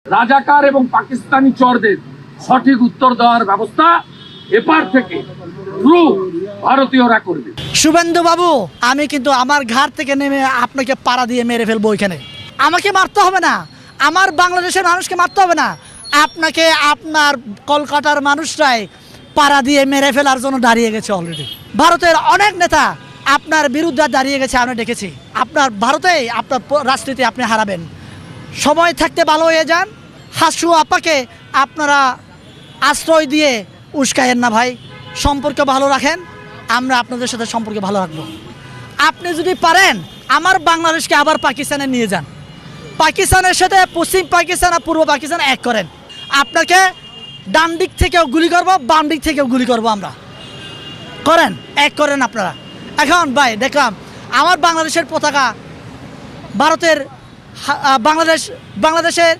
রাজাকার এবং পাকিস্তানি চরদের সঠিক উত্তর দেওয়ার ব্যবস্থা এপার থেকে পুরো ভারতীয়রা করবে। শুভেন্দু বাবু, আমি কিন্তু আমার ঘাট থেকে নেমে আপনাকে পাড়া দিয়ে মেরে ফেলবো। ওইখানে আমাকে মারতে হবে না, আমার বাংলাদেশের মানুষকে মারতে হবে না, আপনাকে আপনার কলকাতার মানুষরাই পাড়া দিয়ে মেরে ফেলার জন্য দাঁড়িয়ে গেছে। অলরেডি ভারতের অনেক নেতা আপনার বিরুদ্ধে দাঁড়িয়ে গেছে, আমরা দেখেছি। আপনার ভারতেই আপনার রাজনীতি আপনি হারাবেন। সময় থাকতে ভালো হয়ে যান। হাসু আপাকে আপনারা আশ্রয় দিয়ে উস্কায়েন না ভাই, সম্পর্ক ভালো রাখেন, আমরা আপনাদের সাথে সম্পর্ক ভালো রাখবো। আপনি যদি পারেন আমার বাংলাদেশকে আবার পাকিস্তানে নিয়ে যান, পাকিস্তানের সাথে পশ্চিম পাকিস্তান আর পূর্ব পাকিস্তান এক করেন। আপনাকে ডান দিক থেকেও গুলি করবো, বাম দিক থেকেও গুলি করবো, আমরা করেন, এক করেন আপনারা। এখন ভাই দেখলাম আমার বাংলাদেশের পতাকা ভারতের বাংলাদেশের